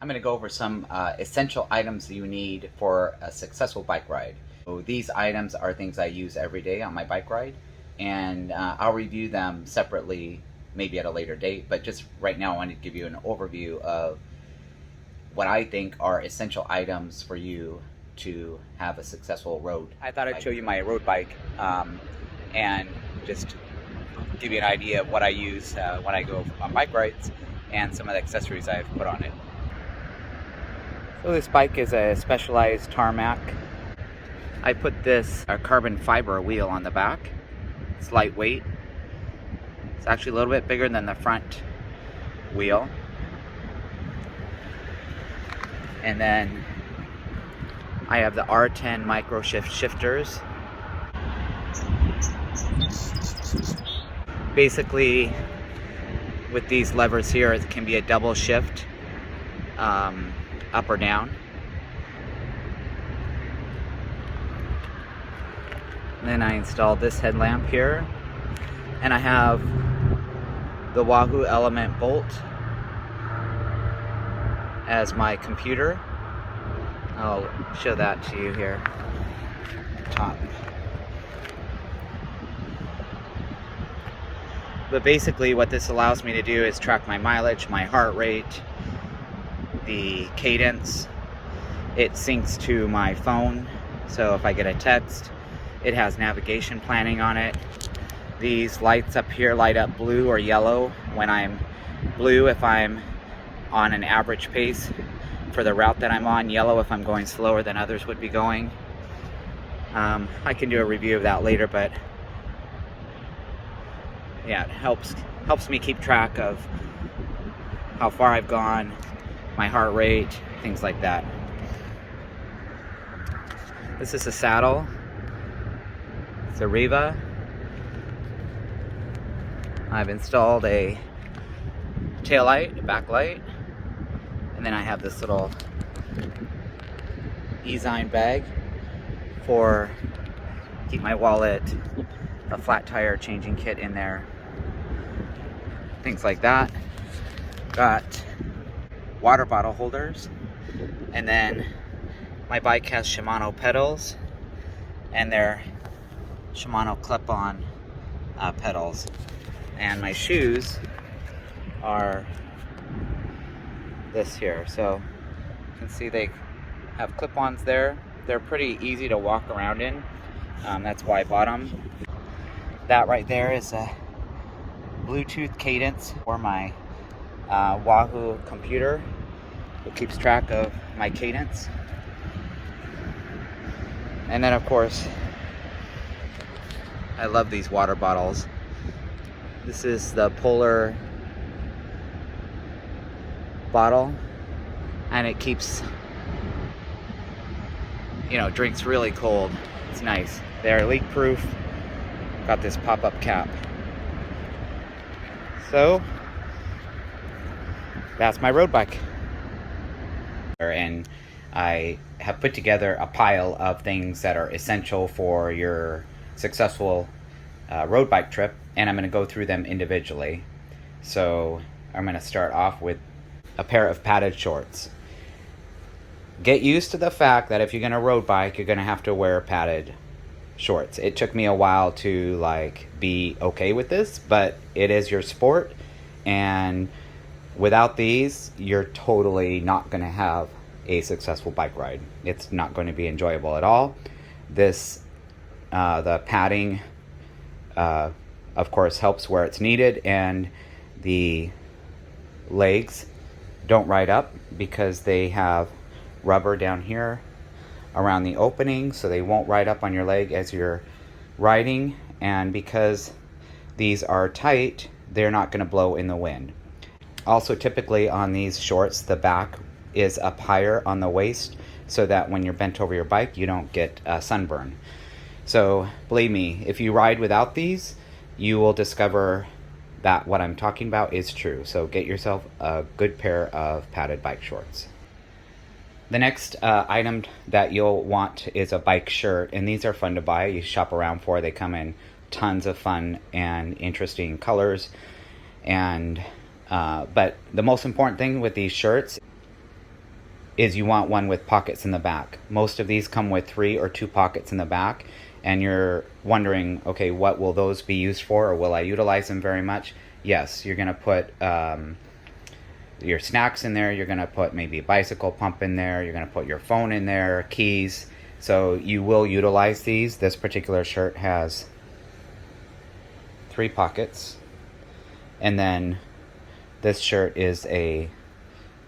I'm going to go over some essential items that you need for a successful bike ride. So these items are things I use every day on my bike ride, and I'll review them separately maybe at a later date, but just right now I wanted to give you an overview of what I think are essential items for you to have a successful road. I thought I'd show you my road bike and just give you an idea of what I use when I go on bike rides and some of the accessories I've put on it. So this bike is a Specialized tarmac. I put this carbon fiber wheel on the back. It's lightweight. It's actually a little bit bigger than the front wheel. And then I have the R10 micro shift shifters. Basically, with these levers here, it can be a double shift, up or down. And then I installed this headlamp here, and I have the Wahoo Element bolt as my computer. I'll show that to you here. Top. But basically what this allows me to do is track my mileage, my heart rate, the cadence. It syncs to my phone, so if I get a text, it has navigation planning on it. These lights up here light up blue or yellow when I'm blue if I'm on an average pace for the route that I'm on, yellow if I'm going slower than others would be going. I can do a review of that later, but yeah, it helps me keep track of how far I've gone, my heart rate, things like that. This is a saddle. It's a Riva. I've installed a tail light, a backlight, and then I have this little E-Zine bag for keep my wallet, a flat tire changing kit in there, things like that. Got water bottle holders, and then my bike has Shimano pedals, and they're Shimano clip-on pedals. And my shoes are this here. So you can see they have clip-ons there. They're pretty easy to walk around in. That's why I bought them. That right there is a Bluetooth cadence for my Wahoo computer. It keeps track of my cadence. And then of course, I love these water bottles. This is the Polar bottle, and it keeps, drinks really cold. It's nice. They're leak proof. Got this pop-up cap. So that's my road bike. And I have put together a pile of things that are essential for your successful road bike trip, and I'm going to go through them individually. So I'm going to start off with a pair of padded shorts. Get used to the fact that if you're going to road bike, you're going to have to wear padded shorts. It took me a while to be okay with this, but it is your sport, and without these, you're totally not going to have a successful bike ride. It's not going to be enjoyable at all. This, the padding, of course, helps where it's needed, and the legs don't ride up because they have rubber down here around the opening, so they won't ride up on your leg as you're riding. And because these are tight, they're not going to blow in the wind. Also, typically on these shorts, the back is up higher on the waist so that when you're bent over your bike, you don't get sunburn. So believe me, if you ride without these, you will discover that what I'm talking about is true. So get yourself a good pair of padded bike shorts. The next item that you'll want is a bike shirt, and these are fun to buy. You shop around for. They come in tons of fun and interesting colors. And but the most important thing with these shirts is you want one with pockets in the back. Most of these come with 3 or 2 pockets in the back, and you're wondering, okay, what will those be used for, or will I utilize them very much? Yes, you're going to put your snacks in there, you're going to put maybe a bicycle pump in there, you're going to put your phone in there, keys, so you will utilize these. This particular shirt has 3 pockets, and then this shirt is a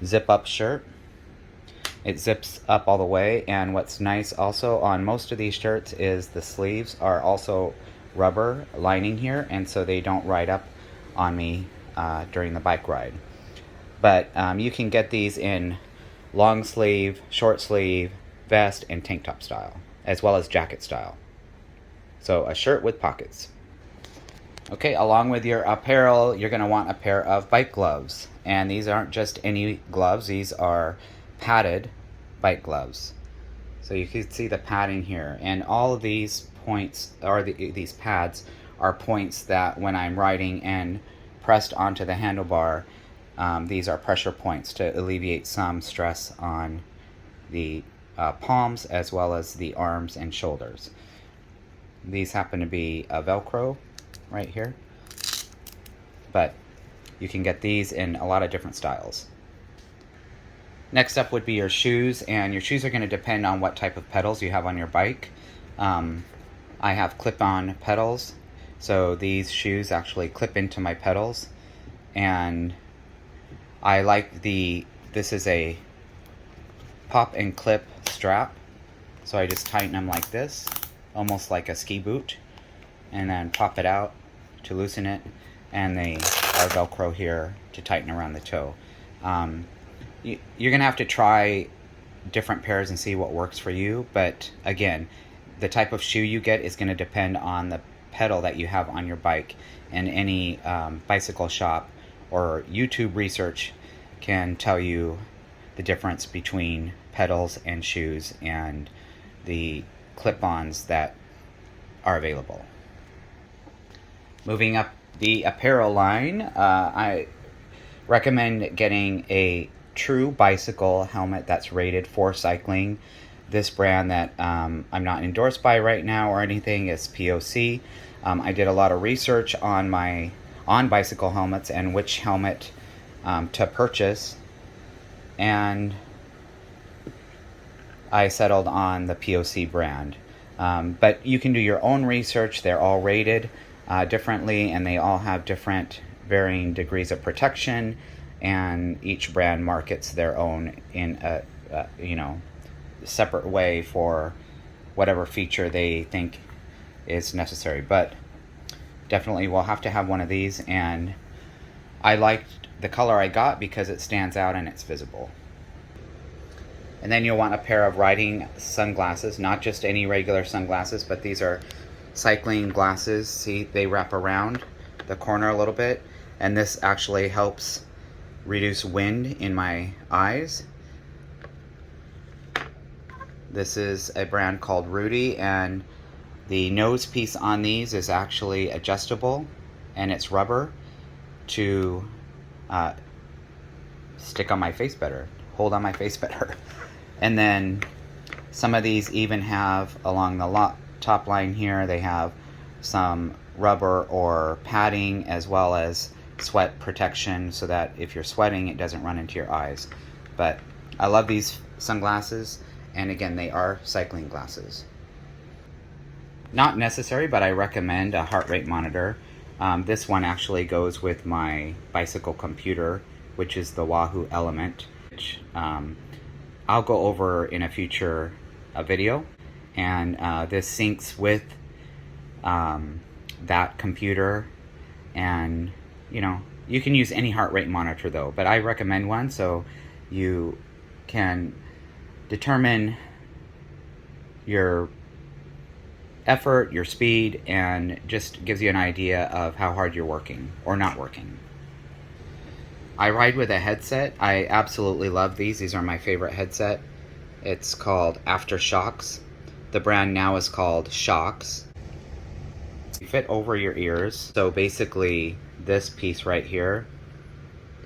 zip up shirt. It zips up all the way, and what's nice also on most of these shirts is the sleeves are also rubber lining here, and so they don't ride up on me during the bike ride. But you can get these in long sleeve, short sleeve, vest, and tank top style, as well as jacket style. So a shirt with pockets. Okay, along with your apparel, you're going to want a pair of bike gloves. And these aren't just any gloves, these are padded bike gloves. So you can see the padding here, and all of these points, or these pads, are points that when I'm riding and pressed onto the handlebar, these are pressure points to alleviate some stress on the palms as well as the arms and shoulders. These happen to be a Velcro right here, but you can get these in a lot of different styles. Next up would be your shoes, and your shoes are going to depend on what type of pedals you have on your bike. I have clip-on pedals, so these shoes actually clip into my pedals, and I like this is a pop and clip strap, so I just tighten them like this, almost like a ski boot, and then pop it out to loosen it, and they are Velcro here to tighten around the toe. You're gonna have to try different pairs and see what works for you, but again, the type of shoe you get is going to depend on the pedal that you have on your bike, and any bicycle shop or YouTube research can tell you the difference between pedals and shoes and the clip-ons that are available. Moving up the apparel line, I recommend getting a true bicycle helmet that's rated for cycling. This brand that I'm not endorsed by right now or anything is POC. I did a lot of research on bicycle helmets and which helmet to purchase, and I settled on the POC brand. But you can do your own research. They're all rated differently, and they all have different varying degrees of protection, and each brand markets their own in a separate way for whatever feature they think is necessary. But definitely we'll have to have one of these, and I liked the color I got because it stands out and it's visible. And then you'll want a pair of riding sunglasses, not just any regular sunglasses, but these are cycling glasses. See, they wrap around the corner a little bit, and this actually helps reduce wind in my eyes. This is a brand called Rudy, and the nose piece on these is actually adjustable, and it's rubber to stick on my face better, hold on my face better. And then some of these even have, along the top line here, they have some rubber or padding as well as sweat protection, so that if you're sweating it doesn't run into your eyes. But I love these sunglasses, and again, they are cycling glasses. Not necessary, but I recommend a heart rate monitor. This one actually goes with my bicycle computer, which is the Wahoo Element, which I'll go over in a future video. And this syncs with that computer, and you can use any heart rate monitor though, but I recommend one so you can determine your effort, your speed, and just gives you an idea of how hard you're working or not working. I ride with a headset. I absolutely love these. These are my favorite headset. It's called Aftershocks. The brand now is called Shocks. They fit over your ears. So basically this piece right here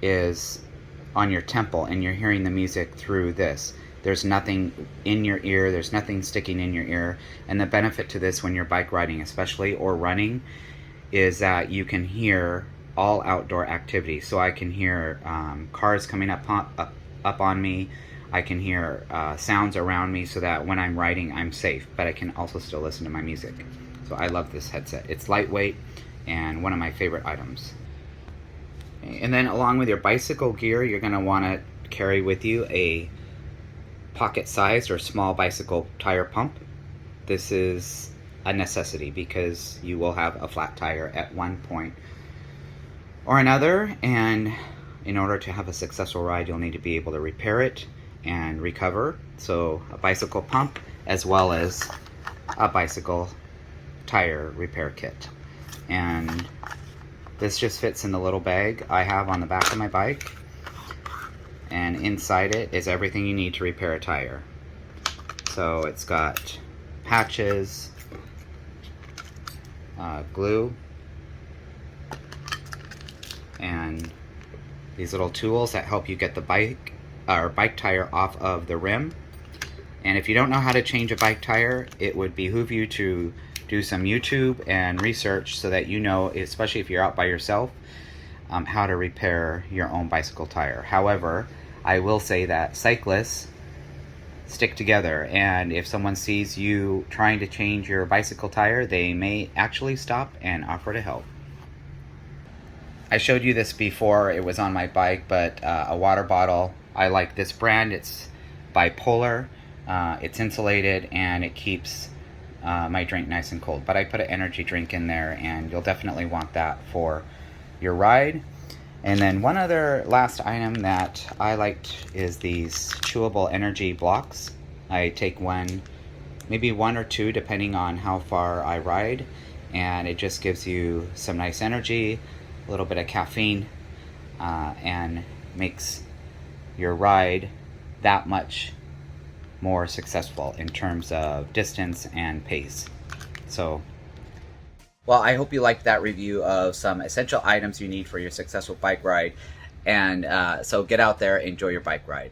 is on your temple, and you're hearing the music through this. There's nothing in your ear, there's nothing sticking in your ear. And the benefit to this when you're bike riding especially, or running, is that you can hear all outdoor activity. So I can hear cars coming up on me. I can hear sounds around me, so that when I'm riding I'm safe, but I can also still listen to my music. So I love this headset. It's lightweight and one of my favorite items. And then along with your bicycle gear, you're going to want to carry with you a pocket-sized or small bicycle tire pump. This is a necessity because you will have a flat tire at one point or another, and in order to have a successful ride you'll need to be able to repair it and recover. So a bicycle pump as well as a bicycle tire repair kit. And this just fits in the little bag I have on the back of my bike, and inside it is everything you need to repair a tire. So it's got patches, glue, and these little tools that help you get the bike tire off of the rim. And if you don't know how to change a bike tire, it would behoove you to do some YouTube and research so that you know, especially if you're out by yourself, how to repair your own bicycle tire. However, I will say that cyclists stick together, and if someone sees you trying to change your bicycle tire, they may actually stop and offer to help. I showed you this before, it was on my bike, but a water bottle. I like this brand. It's bipolar, it's insulated, and it keeps my drink nice and cold. But I put an energy drink in there, and you'll definitely want that for your ride. And then one other last item that I liked is these chewable energy blocks. I take one, maybe one or two, depending on how far I ride, and it just gives you some nice energy, a little bit of caffeine, and makes your ride that much more successful in terms of distance and pace. So, well, I hope you liked that review of some essential items you need for your successful bike ride. And so get out there, enjoy your bike ride.